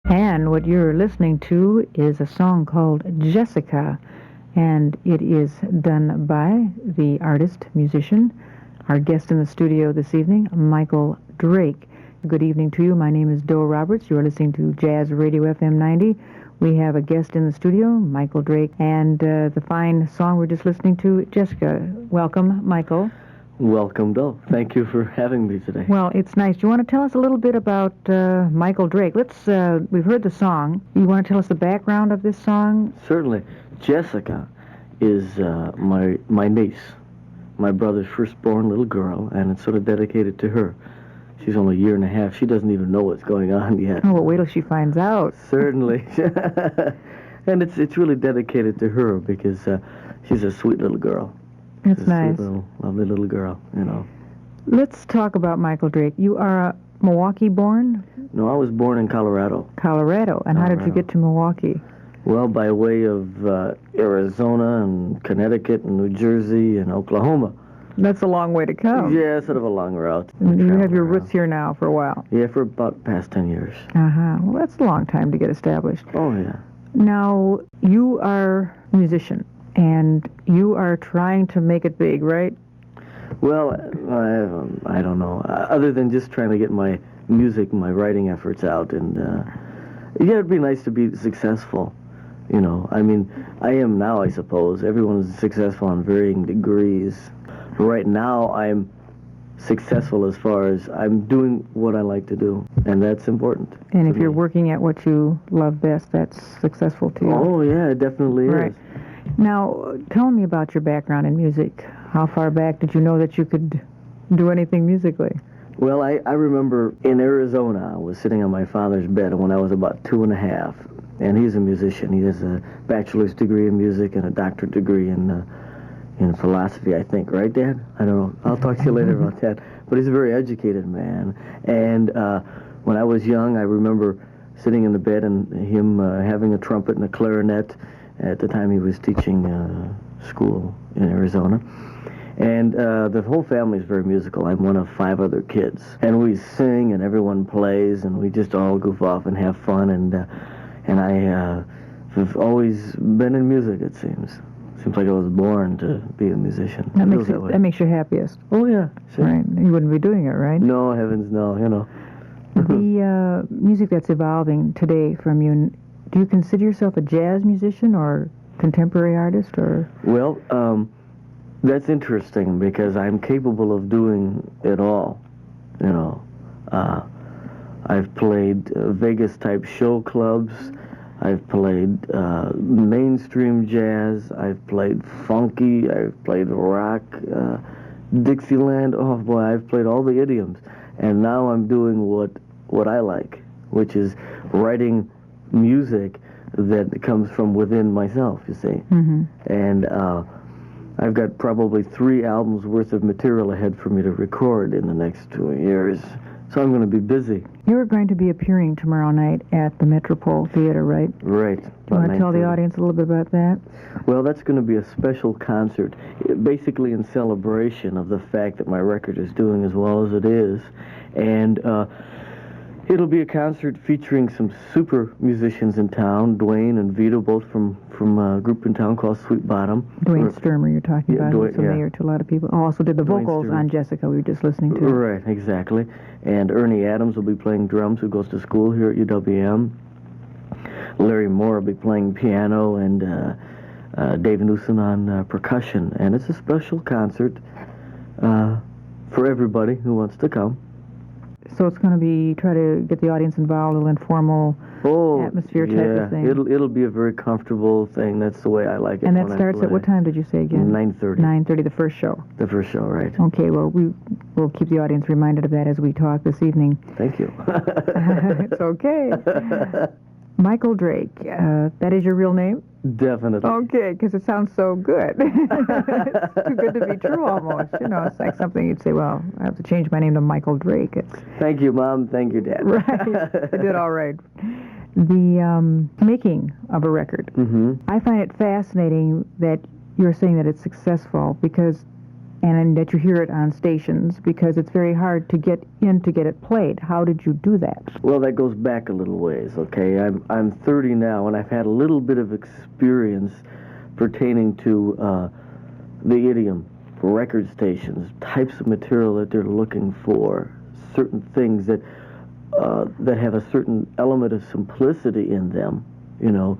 And what you're listening to is a song called Jessica, and it is done by the artist, musician, our guest in the studio this evening, Michael Drake. Good evening to you. My name is Doe Roberts. You are listening to Jazz Radio FM 90. We have a guest in the studio, Michael Drake, and the fine song we're just listening to, Jessica. Welcome, Michael. Welcome, Bill. Thank you for having me today. Well, it's nice. Do you want to tell us a little bit about Michael Drake? We've heard the song. You want to tell us the background of this song? Certainly. Jessica is my niece, my brother's firstborn little girl, and it's sort of dedicated to her. She's only a year and a half. She doesn't even know what's going on yet. Oh, well, wait till she finds out. Certainly. And it's really dedicated to her because she's a sweet little girl. That's She's a nice. sweet little, lovely little girl, you know. Let's talk about Michael Drake. You are Milwaukee born? No, I was born in Colorado. Colorado. And how did you get to Milwaukee? Well, by way of Arizona and Connecticut and New Jersey and Oklahoma. That's a long way to come. Yeah, sort of a long route. You have your roots here now for a while. Yeah, for about past 10 years. Uh-huh. Well, that's a long time to get established. Oh, yeah. Now, you are a musician, and you are trying to make it big, right? Well, I don't know. Other than just trying to get my music, my writing efforts out, and yeah, it'd be nice to be successful. You know, I mean, I am now, I suppose. Everyone's successful on varying degrees. Right now, I'm successful as far as I'm doing what I like to do, and that's important. And if you're working at what you love best, that's successful to you. Oh, yeah, it definitely Right. is. Now, tell me about your background in music. How far back did you know that you could do anything musically? Well, I remember in Arizona, I was sitting on my father's bed when I was about 2.5, and he's a musician. He has a bachelor's degree in music and a doctorate degree in philosophy, I think. Right, Dad? I don't know. I'll talk to you later about that. But he's a very educated man. And when I was young, I remember sitting in the bed and him having a trumpet and a clarinet. At the time, he was teaching school in Arizona. And the whole family is very musical. I'm one of 5 other kids. And we sing, and everyone plays, and we just all goof off and have fun. And I have always been in music, it seems. Seems like I was born to be a musician. That makes you happiest. Oh, yeah. Sure. Right. You wouldn't be doing it, right? No, heavens no, you know. The music that's evolving today from you, do you consider yourself a jazz musician or contemporary artist, or? Well, that's interesting because I'm capable of doing it all, you know. I've played Vegas-type show clubs. I've played mainstream jazz. I've played funky. I've played rock, Dixieland. Oh, boy, I've played all the idioms. And now I'm doing what I like, which is writing music that comes from within myself, you see. Mm-hmm. And I've got probably 3 albums worth of material ahead for me to record in the next 2 years. So I'm going to be busy. You're going to be appearing tomorrow night at the Metropole Theater, right? Right. Do you want to tell the audience a little bit about that? Well, that's going to be a special concert, basically in celebration of the fact that my record is doing as well as it is. And it'll be a concert featuring some super musicians in town, Dwayne and Vito, both from a group in town called Sweet Bottom. Dwayne Sturmer you're talking about, who's familiar to a lot of people. Oh, also did the vocals on Jessica we were just listening to. Right, exactly. And Ernie Adams will be playing drums, who goes to school here at UWM. Larry Moore will be playing piano, and Dave Newsom on percussion. And it's a special concert for everybody who wants to come. So it's going to be, try to get the audience involved, a little informal atmosphere type of thing. It'll be a very comfortable thing. That's the way I like it. And that starts at what time did you say again? 9:30. 9:30, the first show. The first show, right. Okay, well, we'll keep the audience reminded of that as we talk this evening. Thank you. It's okay. Michael Drake, that is your real name? Definitely. Okay, because it sounds so good. It's too good to be true almost. You know, it's like something you'd say, well, I have to change my name to Michael Drake. Thank you, Mom. Thank you, Dad. Right. I did all right. The making of a record. Mm-hmm. I find it fascinating that you're saying that it's successful because and that you hear it on stations, because it's very hard to get in to get it played. How did you do that? Well, that goes back a little ways, okay? I'm 30 now, and I've had a little bit of experience pertaining to the idiom, record stations, types of material that they're looking for, certain things that have a certain element of simplicity in them, you know,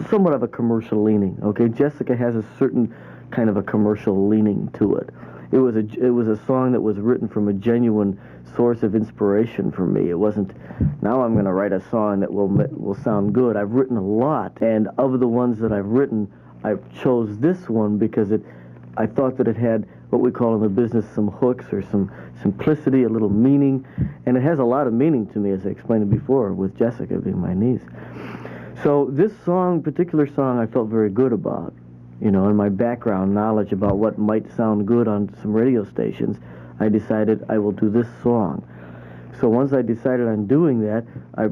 somewhat of a commercial leaning, okay? Jessica has a certain kind of a commercial leaning to it. It was a song that was written from a genuine source of inspiration for me. It wasn't, now I'm going to write a song that will sound good. I've written a lot, and of the ones that I've written, I chose this one because I thought that it had what we call in the business some hooks or some simplicity, a little meaning, and it has a lot of meaning to me, as I explained before, with Jessica being my niece. So this particular song, I felt very good about. You know, in my background knowledge about what might sound good on some radio stations, I decided I will do this song. So once I decided on doing that, I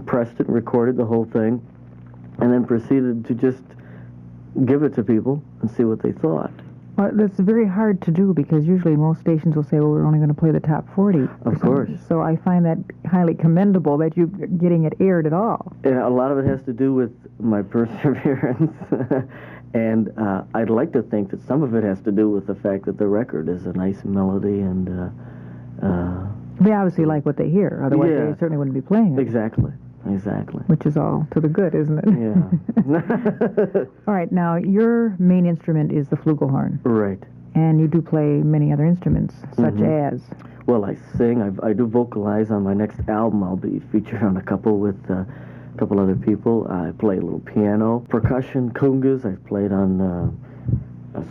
pressed it and recorded the whole thing, and then proceeded to just give it to people and see what they thought. Well, that's very hard to do, because usually most stations will say, well, we're only going to play the top 40. Of course. So I find that highly commendable that you're getting it aired at all. And a lot of it has to do with my perseverance. And I'd like to think that some of it has to do with the fact that the record is a nice melody, and they obviously like what they hear, otherwise they certainly wouldn't be playing it. Exactly. Which is all to the good, isn't it? Yeah. All right, now your main instrument is the flugelhorn. Right. And you do play many other instruments, such as? Well, I sing. I do vocalize on my next album. I'll be featured on a couple with couple other people. I play a little piano, percussion, congas. I've played on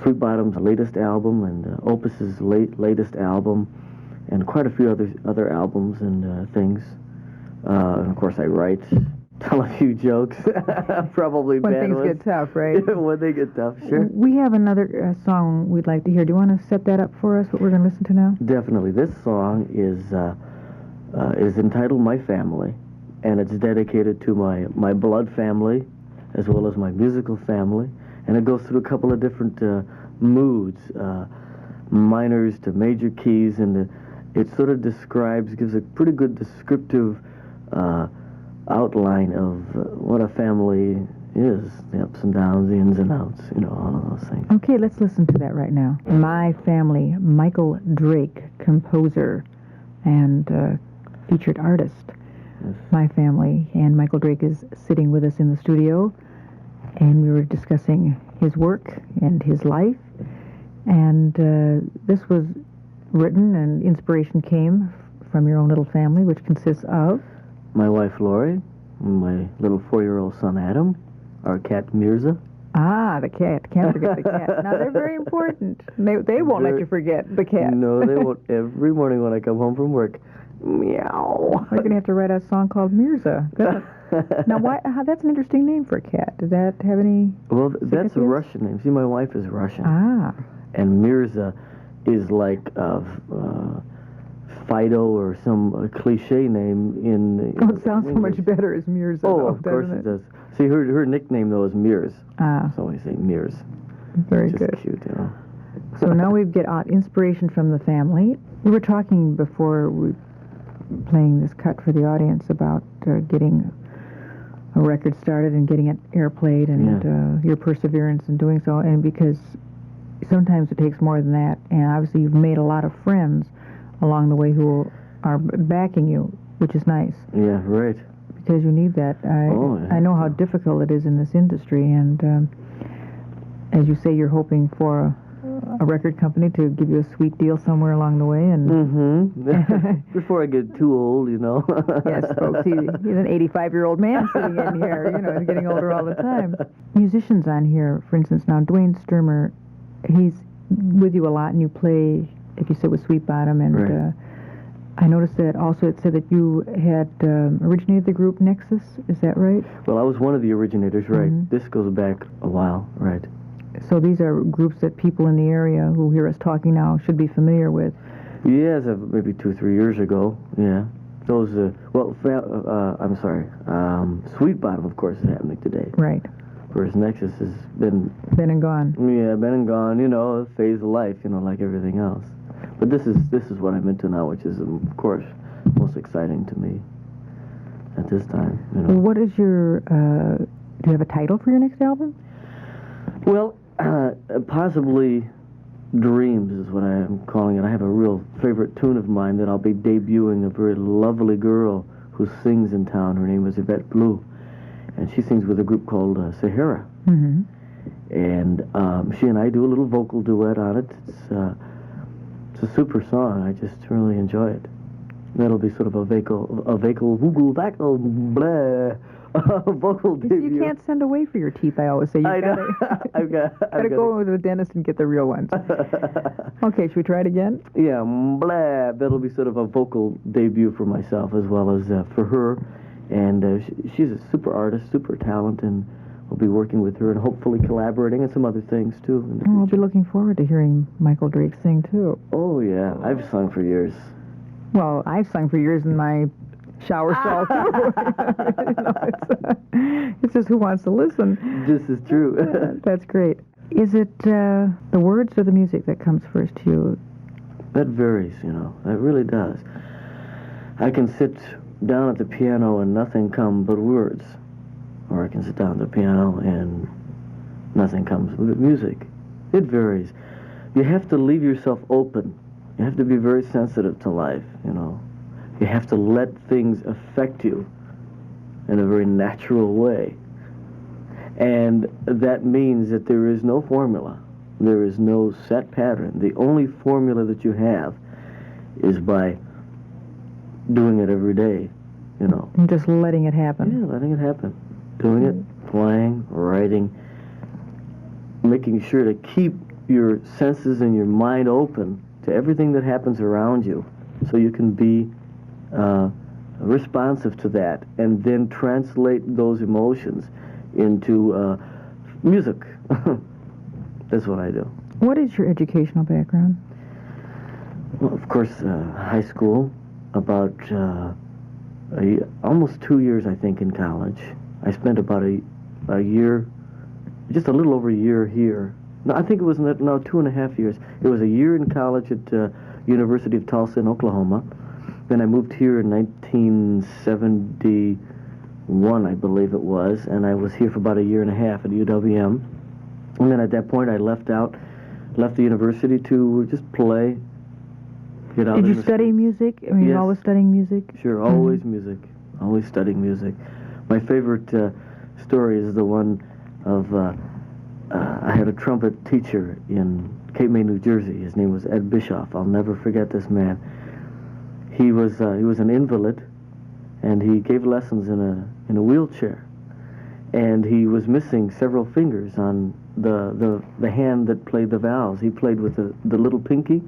Sweet Bottom's latest album and Opus's latest album, and quite a few other albums and things. And of course, I write, tell a few jokes. Probably when bad things ones. Get tough, right? When they get tough, sure. We have another song we'd like to hear. Do you want to set that up for us? What we're going to listen to now? Definitely. This song is entitled "My Family." And it's dedicated to my blood family, as well as my musical family. And it goes through a couple of different moods, minors to major keys, and it sort of gives a pretty good descriptive outline of what a family is, the ups and downs, the ins and outs, you know, all of those things. Okay, let's listen to that right now. My Family, Michael Drake, composer and featured artist. Yes. My Family, and Michael Drake is sitting with us in the studio, and we were discussing his work and his life, and this was written, and inspiration came from your own little family, which consists of? My wife Lori, my little 4-year-old son Adam, our cat Mirza. Ah, the cat. Can't forget the cat. Now, they're very important. They won't let you forget the cat. No, they won't. Every morning when I come home from work, meow. We're going to have to write a song called Mirza. Now, that's an interesting name for a cat. Does that have any... Well, that's a Russian name. See, my wife is Russian. Ah. And Mirza is like Fido or some cliche name in... Oh, it sounds so much better as Mirza. Oh, of course it does. See, her nickname, though, is Mears. Ah. So we say Mears. Very Just good. Cute, you know. So now we get inspiration from the family. We were talking before playing this cut for the audience about getting a record started and getting it airplayed, and your perseverance in doing so, and because sometimes it takes more than that, and obviously you've made a lot of friends along the way who are backing you, which is nice. Yeah, right. Because you need that. I know how difficult it is in this industry, and as you say, you're hoping for a record company to give you a sweet deal somewhere along the way, and before I get too old, you know. Yes, folks, he's an 85-year-old man sitting in here, you know, he's getting older all the time. Musicians on here, for instance, now Dwayne Sturmer, he's with you a lot, and you play, like you said, with Sweet Bottom, and right. I noticed that also it said that you had originated the group Nexus, is that right? Well, I was one of the originators, right. Mm-hmm. This goes back a while, right. So these are groups that people in the area who hear us talking now should be familiar with. Yeah, as of maybe 2-3 years ago, yeah. Those, I'm sorry, Sweet Bottom, of course, is happening today. Right. First Nexus has been and gone. been and gone. A phase of life. Like everything else. But this is what I'm into now, which is of course most exciting to me at this time. What is your? Do you have a title for your next album? Well, possibly Dreams is what I am calling it. I have a real favorite tune of mine that I'll be debuting. A very lovely girl who sings in town. Her name is Yvette Blue, and she sings with a group called Sahara. Mm-hmm. And she and I do a little vocal duet on it. It's a super song. I just really enjoy it. That'll be sort of a vocal debut. You can't send away for your teeth, I always say. I know. I've gotta go to the dentist and get the real ones. Okay, should we try it again? Yeah, blah. That'll be sort of a vocal debut for myself as well as for her. And she's a super artist, super talented, and we'll be working with her and hopefully collaborating and some other things, too. We'll be looking forward to hearing Michael Drake sing, too. Oh, yeah. I've sung for years. Well, I've sung for years in my shower stall, too. It's just who wants to listen. This is true. That's great. Is it the words or the music that comes first to you? That varies, It really does. I can sit down at the piano and nothing come but words. Or I can sit down at the piano and nothing comes but music. It varies. You have to leave yourself open. You have to be very sensitive to life, You have to let things affect you in a very natural way. And that means that there is no formula. There is no set pattern. The only formula that you have is by doing it every day, And just letting it happen. Yeah, letting it happen. Doing it, playing, writing, making sure to keep your senses and your mind open to everything that happens around you so you can be responsive to that and then translate those emotions into music. That's what I do. What is your educational background? Well, of course, high school, about almost 2 years, I think, in college. I spent about a year, just a little over a year here. No, I think it was 2.5 years. It was a year in college at University of Tulsa in Oklahoma. Then I moved here in 1971, I believe it was, and I was here for about a year and a half at WUWM. And then at that point, I left the university to just play, get out. Did you study music? I mean, yes. You're always studying music? Sure, always music. Always studying music. My favorite story is the one of I had a trumpet teacher in Cape May, New Jersey. His name was Ed Bischoff. I'll never forget this man. He was an invalid, and he gave lessons in a wheelchair, and he was missing several fingers on the hand that played the valves. He played with the little pinky.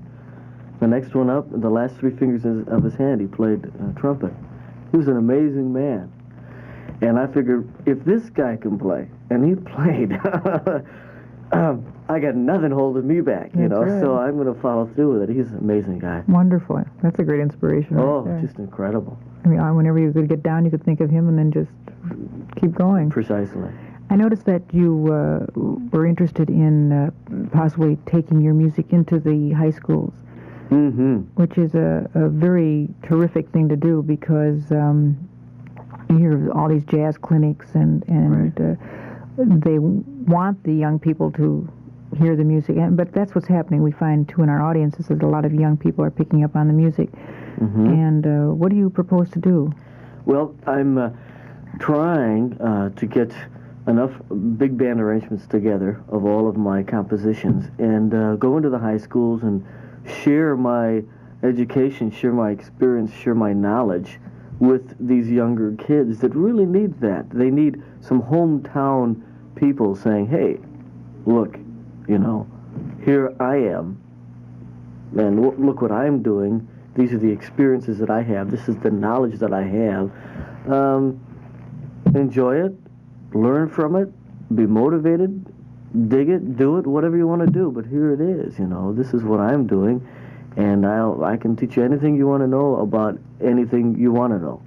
The next one up, the last 3 fingers of his hand, he played trumpet. He was an amazing man. And I figured, if this guy can play, and he played, I got nothing holding me back, That's right. So I'm going to follow through with it. He's an amazing guy. Wonderful. That's a great inspiration right there. Just incredible. I mean, whenever you could get down, you could think of him and then just keep going. Precisely. I noticed that you were interested in possibly taking your music into the high schools, which is a very terrific thing to do because you hear all these jazz clinics and Right. They want the young people to hear the music. But that's what's happening. We find, too, in our audiences that a lot of young people are picking up on the music. And what do you propose to do? Well, I'm trying to get enough big band arrangements together of all of my compositions and go into the high schools and share my education, share my experience, share my knowledge with these younger kids that really need that. They need some hometown people saying, hey, look, here I am, and look what I'm doing. These are the experiences that I have. This is the knowledge that I have. Enjoy it, learn from it, be motivated, dig it, do it, whatever you want to do. But here it is, this is what I'm doing, and I can teach you anything you want to know about anything you want to know,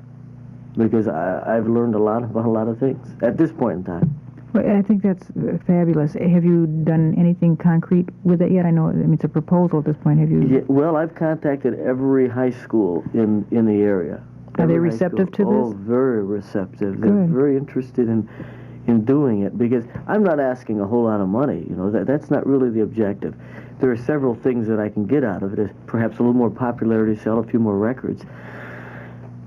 because I've learned a lot about a lot of things at this point in time. Well, I think that's fabulous. Have you done anything concrete with it yet? I know, I mean, it's a proposal at this point. Have you? Yeah, well, I've contacted every high school in the area. Are they Every high receptive to school. this? Oh, very receptive. Good. They're very interested in doing it, because I'm not asking a whole lot of money. You know, that's not really the objective. There are several things that I can get out of it. Perhaps a little more popularity, sell a few more records,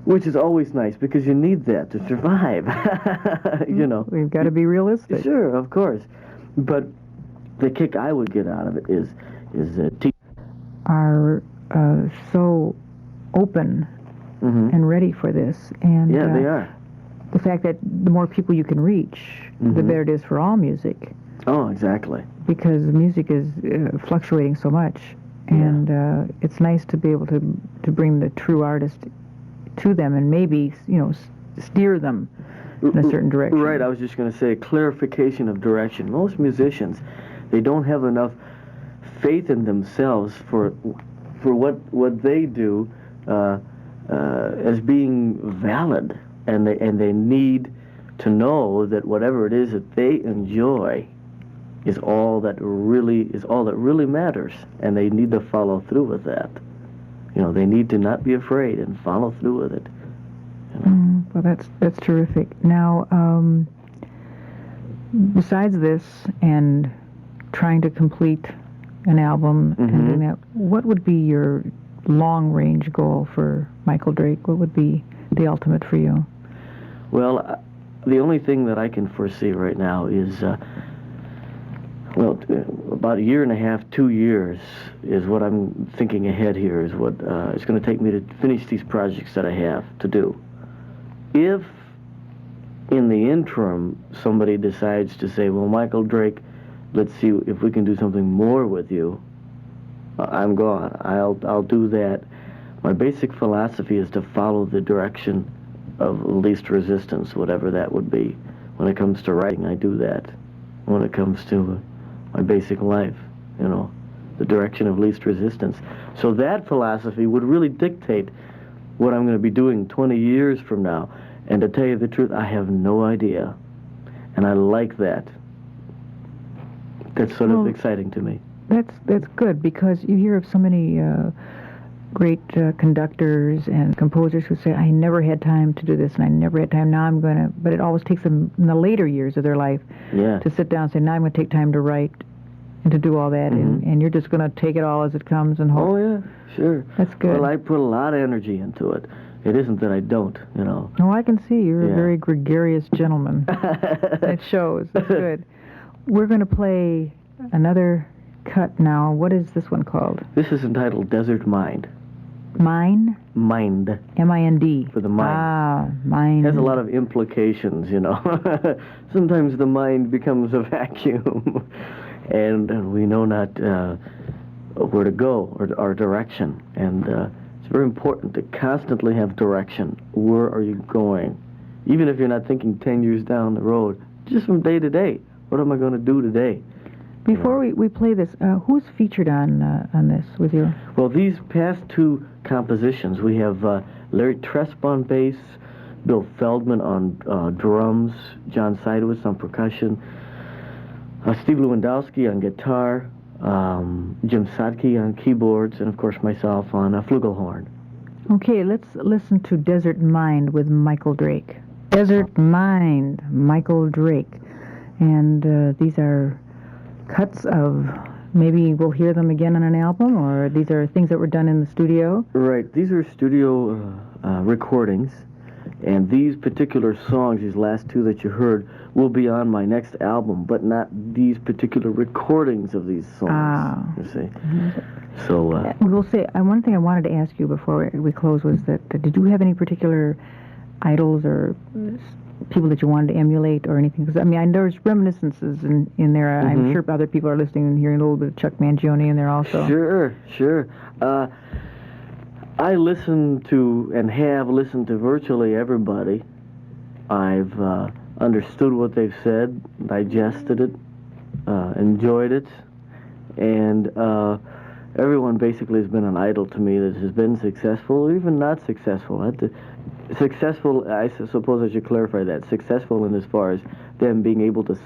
which is always nice, because you need that to survive. You know, We've got to be realistic. Sure, of course, but the kick I would get out of it is are so open and ready for this, and yeah, they are. The fact that the more people you can reach, the better it is for all music. Oh, exactly. Because music is fluctuating so much, and it's nice to be able to bring the true artist to them, and maybe, you know, steer them in a certain direction. Right, I was just going to say, clarification of direction. Most musicians, they don't have enough faith in themselves for what they do as being valid, and they need to know that whatever it is that they enjoy is all that really matters, and they need to follow through with that. You know, they need to not be afraid and follow through with it. You know? Well, that's terrific. Now, besides this and trying to complete an album and doing that, what would be your long-range goal for Michael Drake? What would be the ultimate for you? Well, the only thing that I can foresee right now is, about a year and a half, 2 years is what I'm thinking ahead here, is what it's going to take me to finish these projects that I have to do. If in the interim somebody decides to say, well, Michael Drake, let's see if we can do something more with you, I'm gone. I'll do that. My basic philosophy is to follow the direction of least resistance, whatever that would be. When it comes to writing, I do that. When it comes to my basic life, you know, the direction of least resistance. So that philosophy would really dictate what I'm going to be doing 20 years from now. And to tell you the truth, I have no idea. And I like that. That's sort of exciting to me. That's good, because you hear of so many great conductors and composers who say, I never had time to do this, and I never had time, now I'm going to, but it always takes them in the later years of their life to sit down and say, now I'm going to take time to write and to do all that, and you're just going to take it all as it comes and hope. Oh, yeah, sure. That's good. Well, I put a lot of energy into it. It isn't that I don't, you know. No, I can see you're a very gregarious gentleman. It shows. That's good. We're going to play another cut now. What is this one called? This is entitled Desert Mind. Mine? Mind. M-I-N-D. For the mind. Ah, mind. It has a lot of implications, you know. Sometimes the mind becomes a vacuum, and we know not where to go or our direction. And it's very important to constantly have direction. Where are you going? Even if you're not thinking 10 years down the road, just from day to day. What am I going to do today? Before we play this, who's featured on this with you? Well, these past two compositions, we have Larry Tresp on bass, Bill Feldman on drums, John Seidowitz on percussion, Steve Lewandowski on guitar, Jim Sadke on keyboards, and of course myself on flugelhorn. Okay, let's listen to Desert Mind with Michael Drake. Desert Mind, Michael Drake. And these are cuts of, maybe we'll hear them again on an album, or these are things that were done in the studio? Right, these are studio recordings, and these particular songs, these last two that you heard, will be on my next album, but not these particular recordings of these songs, you see. So, we'll say, one thing I wanted to ask you before we close was that, did you have any particular idols or people that you wanted to emulate or anything? Because, I mean, there's reminiscences in there. I'm sure other people are listening and hearing a little bit of Chuck Mangione in there also. Sure. I listen to and have listened to virtually everybody. I've understood what they've said, digested it, enjoyed it, and everyone basically has been an idol to me that has been successful or even not successful. successful, suppose I should clarify that, successful in as far as them being able to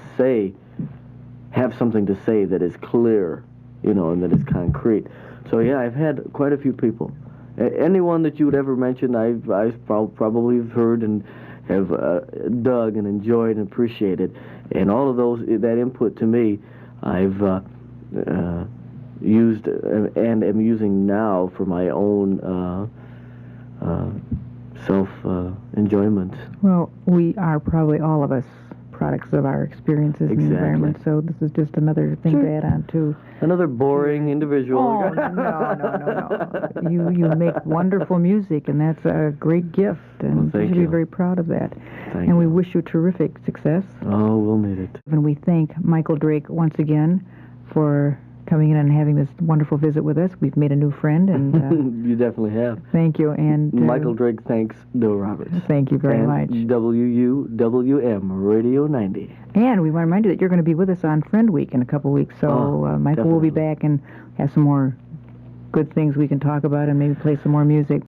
have something to say that is clear, and that is concrete. So yeah, I've had quite a few people. Anyone that you would ever mention, I've probably heard and have dug and enjoyed and appreciated, and all of that input to me, I've used and am using now for my own self enjoyment. Well, we are probably all of us products of our experiences in the environment, so this is just another thing to add on to. Another boring individual. Oh, no. You make wonderful music, and that's a great gift, and you should be very proud of that. And we wish you terrific success. Oh, we'll need it. And we thank Michael Drake once again for coming in and having this wonderful visit with us. We've made a new friend, and you definitely have. Thank you. And Michael Drake thanks Bill Roberts. Thank you very much. WUWM Radio 90. And we want to remind you that you're going to be with us on Friend Week in a couple weeks. So Michael will be back and have some more good things we can talk about and maybe play some more music.